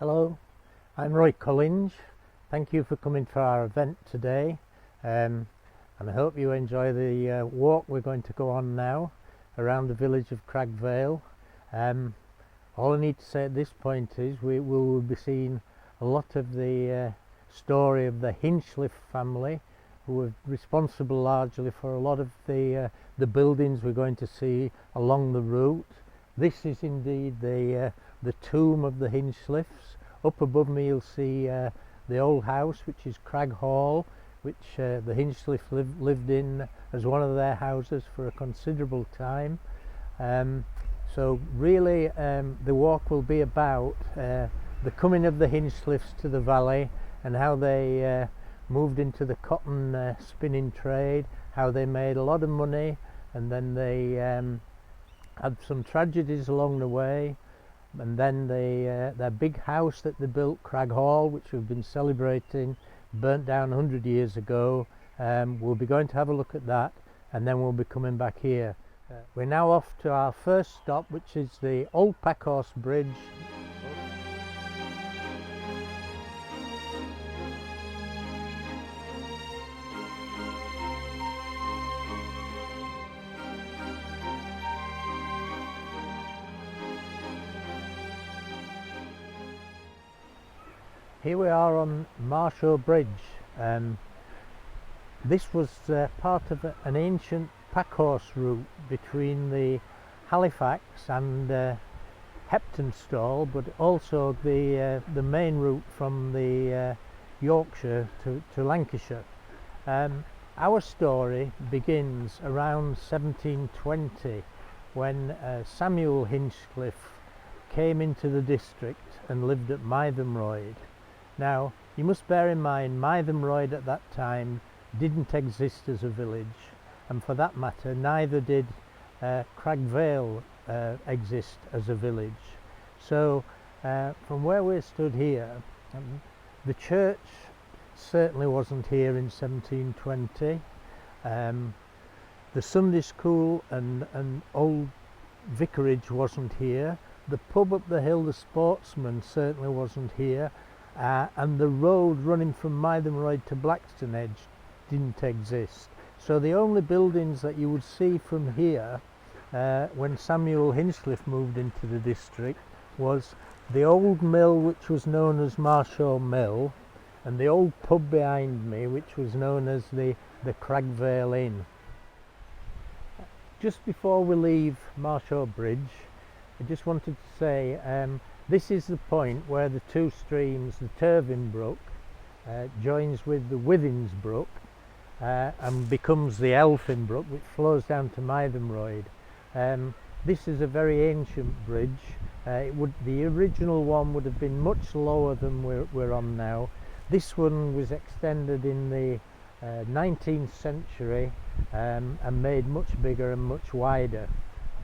Hello, I'm Roy Collins. Thank you for coming to our event today, and I hope you enjoy the walk we're going to go on now around the village of Cragg. All I need to say at this point is we will be seeing a lot of the story of the Hinchliffe family, who were responsible largely for a lot of the buildings we're going to see along the route. This is indeed the tomb of the Hinchliffes. Up above me you'll see the old house, which is Cragg Hall, which the Hinchliffe lived in as one of their houses for a considerable time. So really the walk will be about the coming of the Hinchliffes to the valley and how they moved into the cotton spinning trade, how they made a lot of money, and then they had some tragedies along the way, and then their big house that they built, Cragg Hall, which we've been celebrating, burnt down 100 years ago. We'll be going to have a look at that, and then we'll be coming back here. We're now off to our first stop, which is the Old Packhorse Bridge. Here we are on Marshaw Bridge. This was part of an ancient packhorse route between the Halifax and Heptonstall, but also the main route from the Yorkshire to Lancashire. Our story begins around 1720 when Samuel Hinchcliffe came into the district and lived at Mytholmroyd. Now, you must bear in mind, Mytholmroyd at that time didn't exist as a village, and for that matter, neither did Cragg exist as a village. So, from where we're stood here, the church certainly wasn't here in 1720. The Sunday school and old vicarage wasn't here. The pub up the hill, the Sportsman, certainly wasn't here. And the road running from Mytholmroyd to Blackstone didn't exist. So the only buildings that you would see from here when Samuel Hinchcliffe moved into the district was the old mill, which was known as Marshaw Mill, and the old pub behind me, which was known as the Cragg Vale Inn. Just before we leave Marshaw Bridge, I just wanted to say this is the point where the two streams, the Turvin Brook, joins with the Withins Brook and becomes the Elphin Brook, which flows down to Mytholmroyd. This is a very ancient bridge. The original one would have been much lower than we're on now. This one was extended in the 19th century and made much bigger and much wider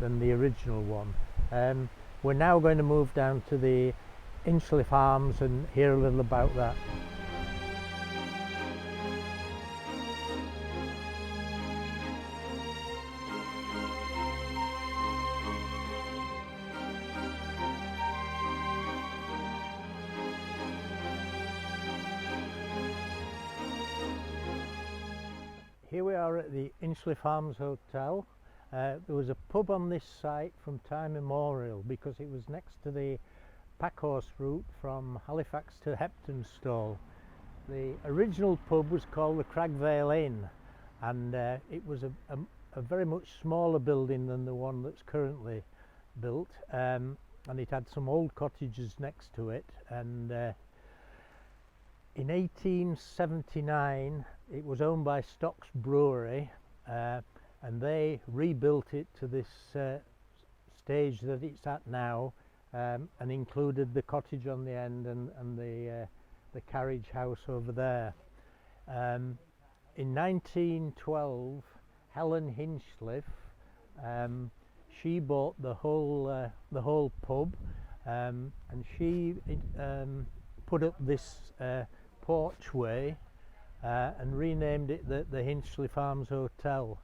than the original one. We're now going to move down to the Hinchliffe Arms and hear a little about that. Here we are at the Hinchliffe Arms Hotel. There was a pub on this site from time immemorial because it was next to the packhorse route from Halifax to Heptonstall. The original pub was called the Cragg Vale Inn, and it was a very much smaller building than the one that's currently built, and it had some old cottages next to it. And in 1879 it was owned by Stock's Brewery, and they rebuilt it to this stage that it's at now, and included the cottage on the end and the carriage house over there. In 1912, Helen Hinchliffe, she bought the whole pub, and she put up this porchway and renamed it the Hinchliffe Arms Hotel.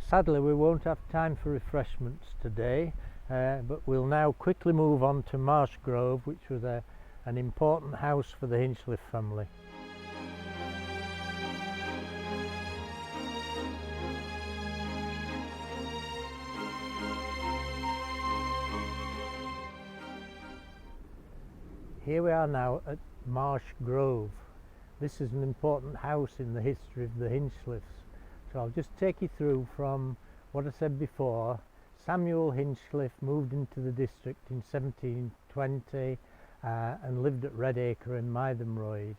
Sadly, we won't have time for refreshments today, but we'll now quickly move on to Marsh Grove, which was an important house for the Hinchliffe family. Here we are now at Marsh Grove. This is an important house in the history of the Hinchliffes. So I'll just take you through from what I said before. Samuel Hinchliffe moved into the district in 1720 and lived at Redacre in Mytholmroyd.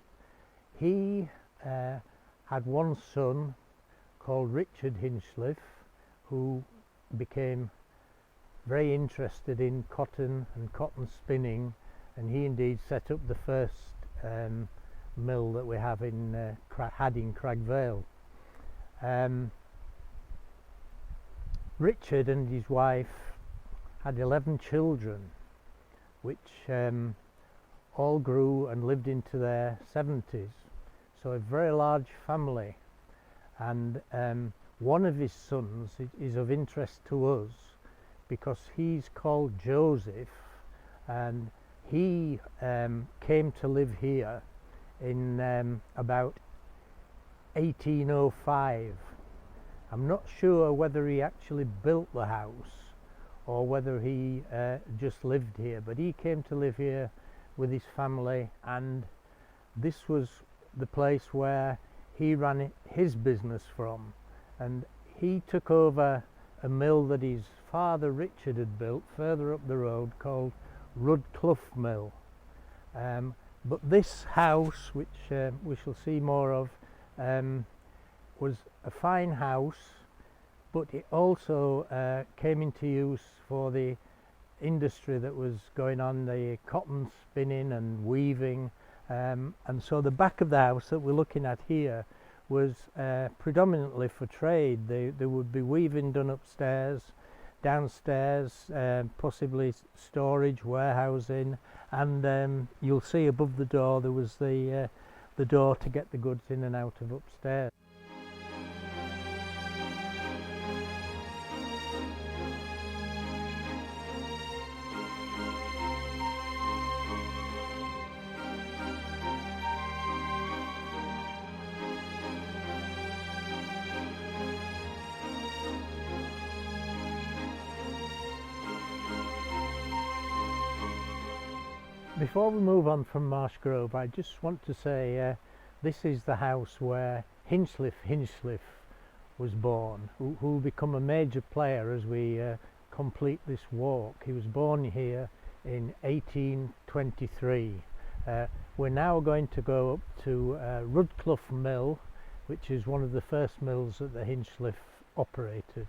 He had one son called Richard Hinchliffe, who became very interested in cotton and cotton spinning, and he indeed set up the first mill that we have had in Cragg Vale. Richard and his wife had 11 children, which all grew and lived into their 70s, so a very large family. And one of his sons is of interest to us because he's called Joseph, and he came to live here in about 1805. I'm not sure whether he actually built the house or whether he just lived here, but he came to live here with his family, and this was the place where he ran his business from. And he took over a mill that his father Richard had built further up the road called Rudcliffe Mill. But this house, which we shall see more of, was a fine house, but it also came into use for the industry that was going on, the cotton spinning and weaving, and so the back of the house that we're looking at here was predominantly for trade. There would be weaving done upstairs, downstairs, possibly storage, warehousing, and you'll see above the door there was the door to get the goods in and out of upstairs. Before we move on from Marsh Grove, I just want to say this is the house where Hinchliffe was born, who will become a major player as we complete this walk. He was born here in 1823. We're now going to go up to Rudcliffe Mill, which is one of the first mills that the Hinchliffe operated.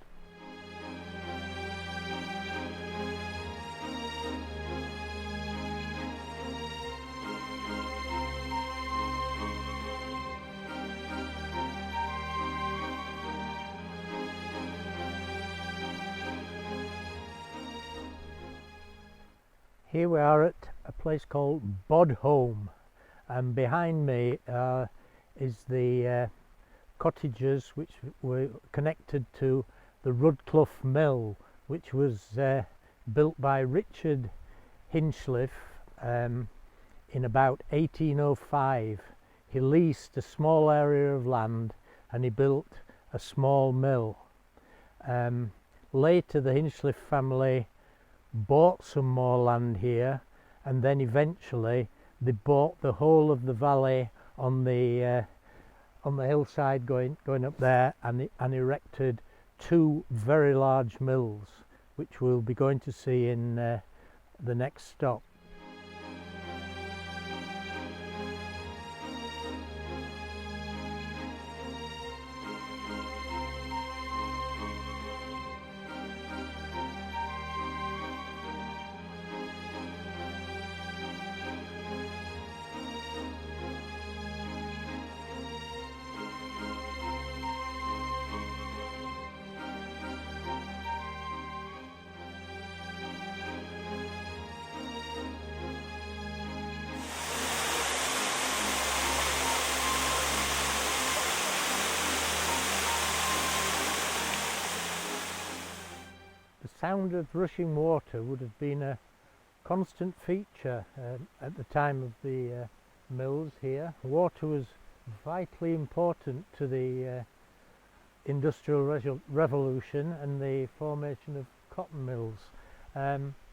Here we are at a place called Bodholm, and behind me is the cottages which were connected to the Rudcliffe Mill, which was built by Richard Hinchliffe in about 1805. He leased a small area of land and he built a small mill. Later the Hinchliffe family bought some more land here, and then eventually they bought the whole of the valley on the hillside going up there, and erected two very large mills, which we'll be going to see in the next stop. sound of rushing water would have been a constant feature at the time of the mills here. Water was vitally important to the Industrial Revolution and the formation of cotton mills.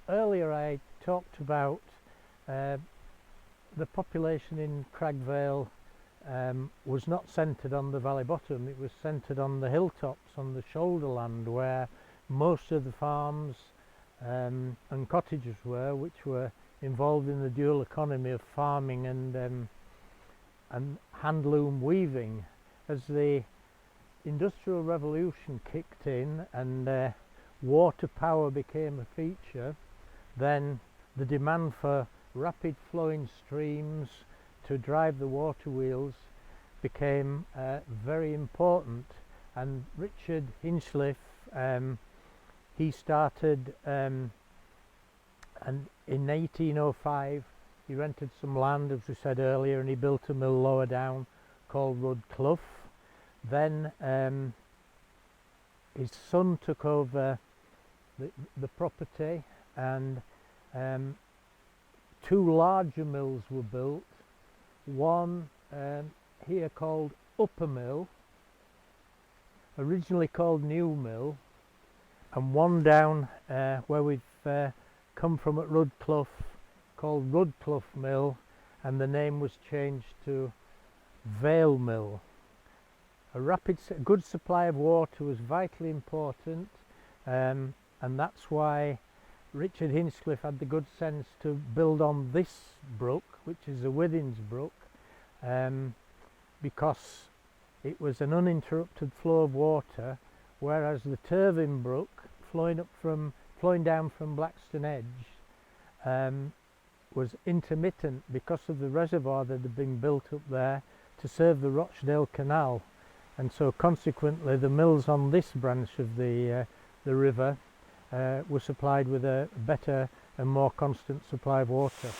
Earlier I talked about the population in Cragg Vale was not centred on the valley bottom, it was centred on the hilltops, on the shoulder land where most of the farms and cottages were, which were involved in the dual economy of farming and handloom weaving. As the Industrial Revolution kicked in and water power became a feature, then the demand for rapid flowing streams to drive the water wheels became very important, and Richard Hinchliffe, he started and in 1805 he rented some land, as we said earlier, and he built a mill lower down called Rudcliffe. Then his son took over the property, and two larger mills were built. One here called Upper Mill, originally called New Mill, and one down where we've come from at Rudcliffe called Rudcliffe Mill, and the name was changed to Vale Mill. A good supply of water was vitally important, and that's why Richard Hinchliffe had the good sense to build on this brook, which is the Withens Brook, because it was an uninterrupted flow of water, whereas the Turvin Brook, flowing down from Blackstone Edge, was intermittent because of the reservoir that had been built up there to serve the Rochdale Canal, and so consequently the mills on this branch of the river were supplied with a better and more constant supply of water.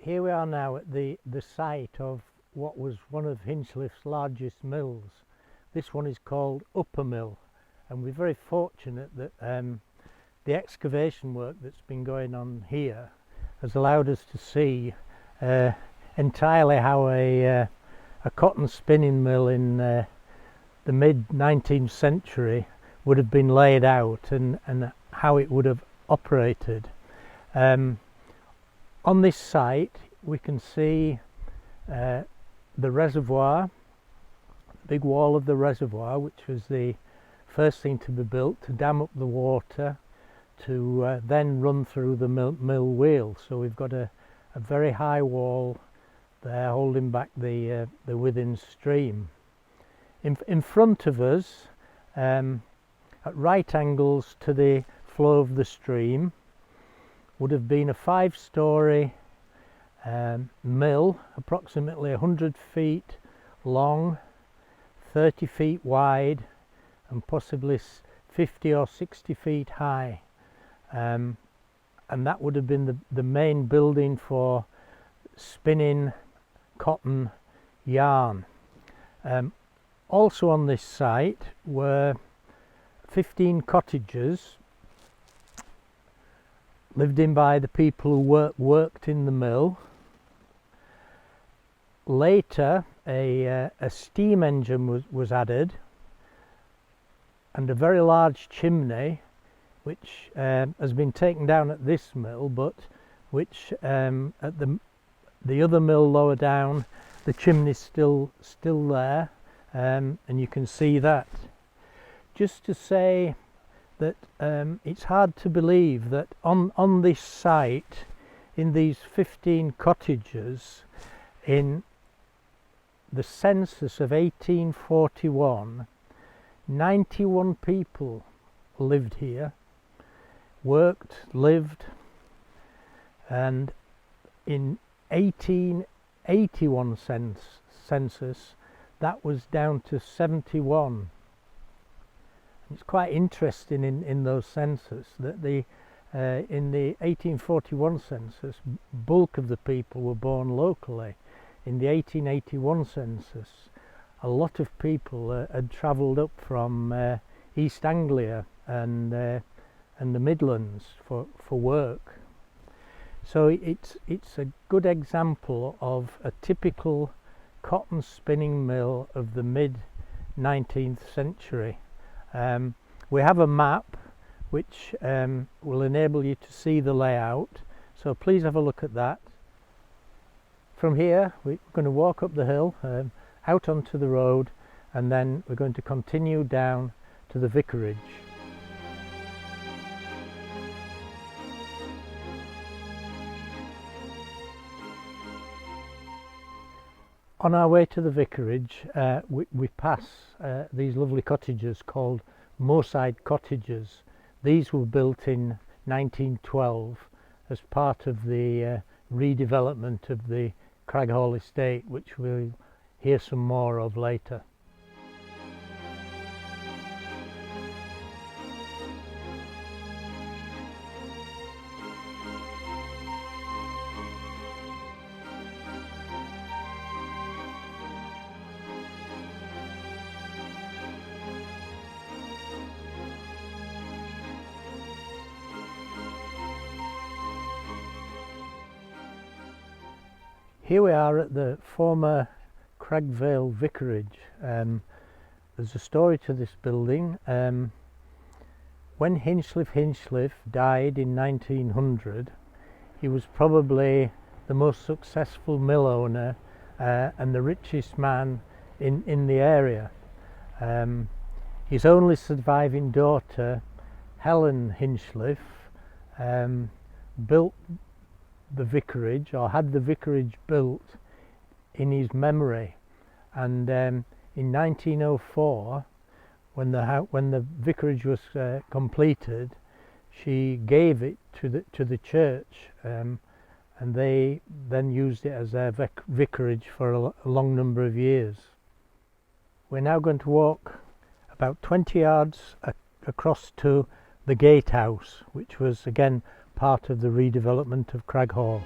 Here we are now at the site of what was one of Hinchliffe's largest mills. This one is called Upper Mill, and we're very fortunate that the excavation work that's been going on here has allowed us to see entirely how a cotton spinning mill in the mid 19th century would have been laid out and how it would have operated. On this site we can see the reservoir, the big wall of the reservoir, which was the first thing to be built to dam up the water to then run through the mill wheel. So we've got a very high wall there holding back the Withens stream. In front of us, at right angles to the flow of the stream, would have been a 5-storey mill, approximately 100 feet long, 30 feet wide, and possibly 50 or 60 feet high, and that would have been the main building for spinning cotton yarn. Also on this site were 15 cottages lived in by the people who worked in the mill. Later a steam engine was added, and a very large chimney, which has been taken down at this mill, but which at the other mill lower down, the chimney's still there, and you can see that. Just to say that it's hard to believe that on this site, in these 15 cottages, in the census of 1841, 91 people lived here, worked, lived, and in 1881 census that was down to 71. It's quite interesting in those census that in the 1841 census, bulk of the people were born locally. In the 1881 census, a lot of people had travelled up from East Anglia and the Midlands for work. So it's a good example of a typical cotton spinning mill of the mid 19th century. We have a map which will enable you to see the layout, so please have a look at that. From here we're going to walk up the hill out onto the road, and then we're going to continue down to the vicarage. On our way to the vicarage, we pass these lovely cottages called Moorside Cottages. These were built in 1912 as part of the redevelopment of the Cragg estate, which we'll hear some more of later. Here we are at the former Cragg Vicarage. There's a story to this building. When Hinchliffe died in 1900, he was probably the most successful mill owner and the richest man in the area. His only surviving daughter, Helen Hinchliffe, built the vicarage, or had the vicarage built in his memory, and in 1904, when the vicarage was completed, she gave it to the church, and they then used it as their vicarage for a long number of years. We're now going to walk about 20 yards across to the gatehouse, which was again part of the redevelopment of Cragg Hall.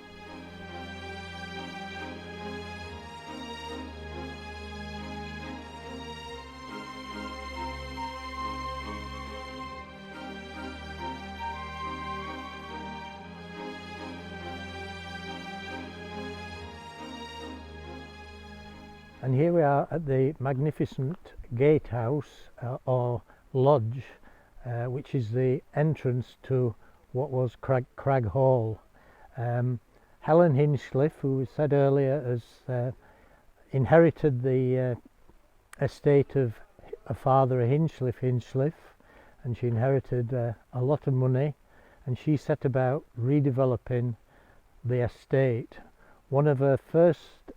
And here we are at the magnificent gatehouse or lodge, which is the entrance to what was Cragg Hall. Helen Hinchliffe, who was said earlier, has inherited the estate of a father, Hinchliffe, and she inherited a lot of money, and she set about redeveloping the estate. One of her first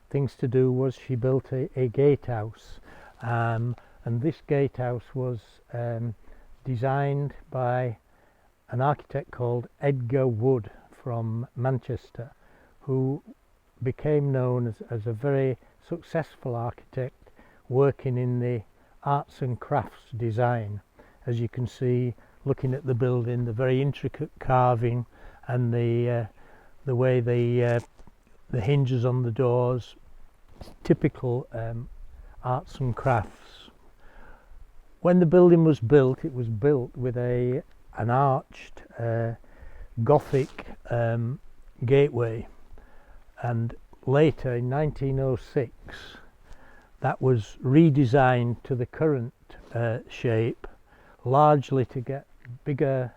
things to do was she built a gatehouse, and this gatehouse was designed by an architect called Edgar Wood from Manchester, who became known as a very successful architect working in the arts and crafts design. As you can see, looking at the building, the very intricate carving and the way the hinges on the doors, typical arts and crafts. When the building was built, it was built with an arched Gothic gateway, and later in 1906 that was redesigned to the current shape, largely to get bigger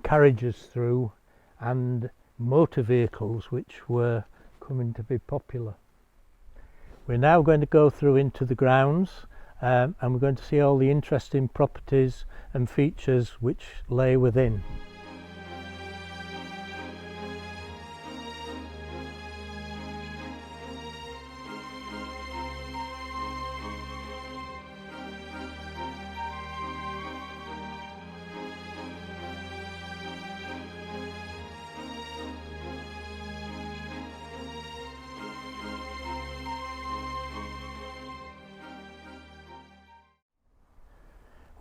carriages through and motor vehicles, which were coming to be popular. We're now going to go through into the grounds, and we're going to see all the interesting properties and features which lay within.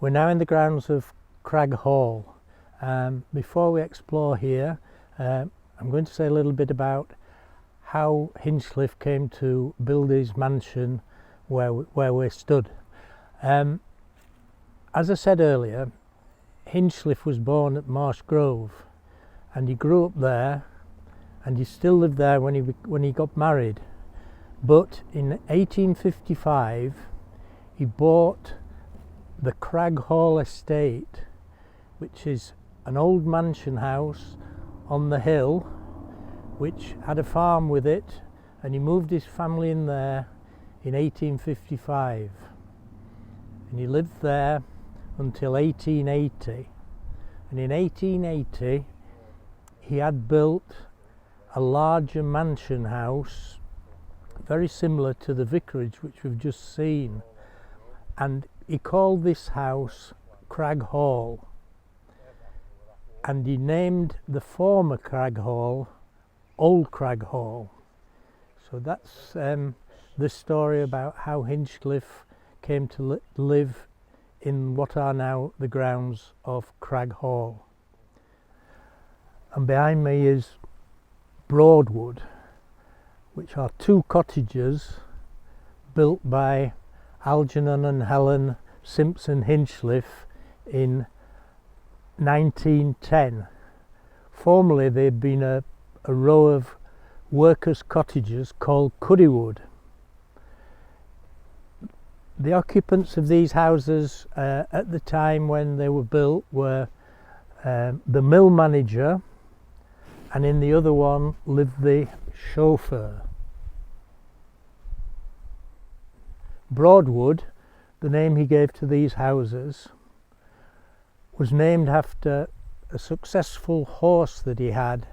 We're now in the grounds of Cragg Hall. Before we explore here, I'm going to say a little bit about how Hinchliffe came to build his mansion where we're stood. As I said earlier, Hinchliffe was born at Marsh Grove, and he grew up there, and he still lived there when he got married. But in 1855 he bought the Cragg Hall estate, which is an old mansion house on the hill which had a farm with it, and he moved his family in there in 1855, and he lived there until 1880. And in 1880 he had built a larger mansion house very similar to the vicarage which we've just seen, and he called this house Cragg Hall, and he named the former Cragg Hall Old Cragg Hall. So that's the story about how Hinchliffe came to live in what are now the grounds of Cragg Hall. And behind me is Broadwood, which are two cottages built by Algernon and Helen Simpson Hinchliffe in 1910. Formerly they'd been a row of workers' cottages called Cuddywood. The occupants of these houses at the time when they were built were the mill manager, and in the other one lived the chauffeur. Broadwood, the name he gave to these houses, was named after a successful horse that he had,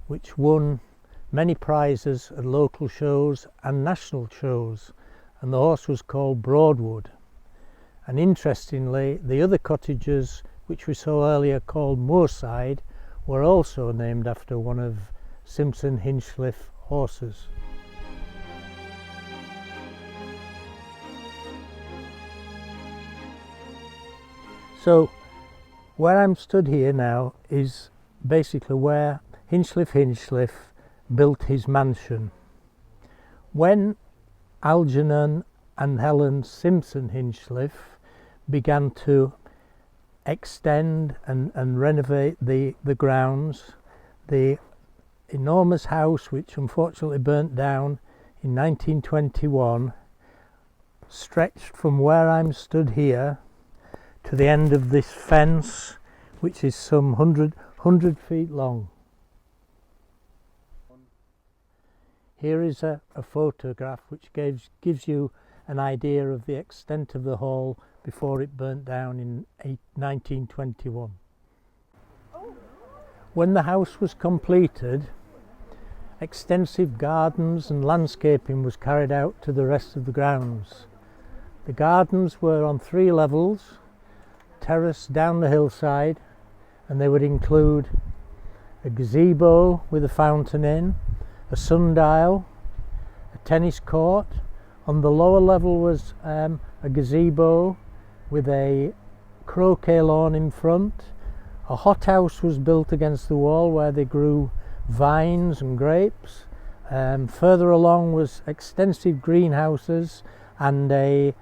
which won many prizes at local shows and national shows, and the horse was called Broadwood. And interestingly, the other cottages which we saw earlier called Moorside were also named after one of Simpson Hinchliffe horses. So where I'm stood here now is basically where Hinchliffe built his mansion. When Algernon and Helen Simpson Hinchliffe began to extend and renovate the grounds, the enormous house, which unfortunately burnt down in 1921, stretched from where I'm stood here to the end of this fence, which is some 100 feet long. Here is a photograph which gives you an idea of the extent of the hall before it burnt down in 1921. When the house was completed, extensive gardens and landscaping was carried out to the rest of the grounds. The gardens were on 3 levels, terraced down the hillside, and they would include a gazebo with a fountain in, a sundial, a tennis court. On the lower level was a gazebo with a croquet lawn in front. A hothouse was built against the wall where they grew vines and grapes. Further along was extensive greenhouses and a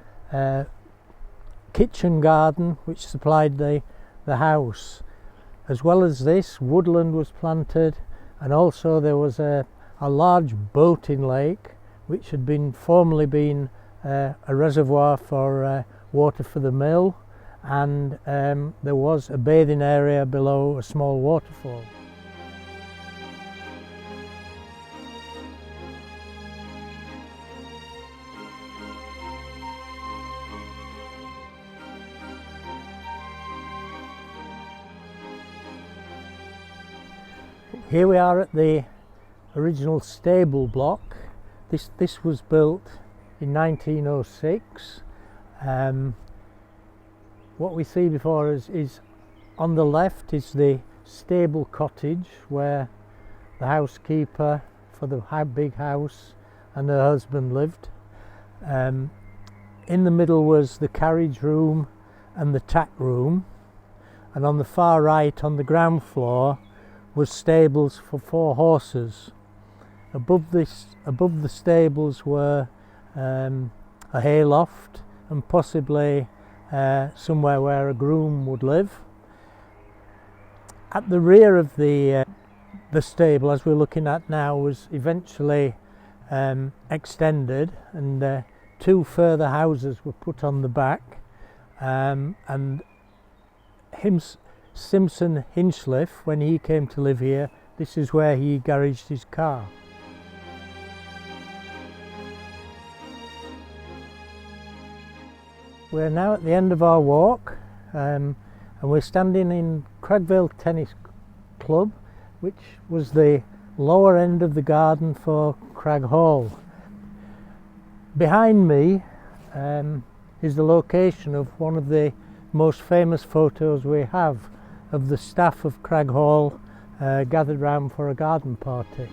kitchen garden which supplied the house. As well as this, woodland was planted, and also there was a large boating lake which had formerly been a reservoir for water for the mill, and there was a bathing area below a small waterfall. Here we are at the original stable block. This was built in 1906. What we see before us is on the left is the stable cottage where the housekeeper for the big house and her husband lived. In the middle was the carriage room and the tack room, and on the far right on the ground floor was stables for 4 horses. Above the stables were a hayloft and possibly somewhere where a groom would live. At the rear of the stable, as we're looking at now, was eventually extended, and 2 further houses were put on the back, and Simpson Hinchliffe, when he came to live here, this is where he garaged his car. We're now at the end of our walk, and we're standing in Cragg Tennis Club, which was the lower end of the garden for Cragg Hall. Behind me is the location of one of the most famous photos we have of the staff of Cragg Hall gathered round for a garden party.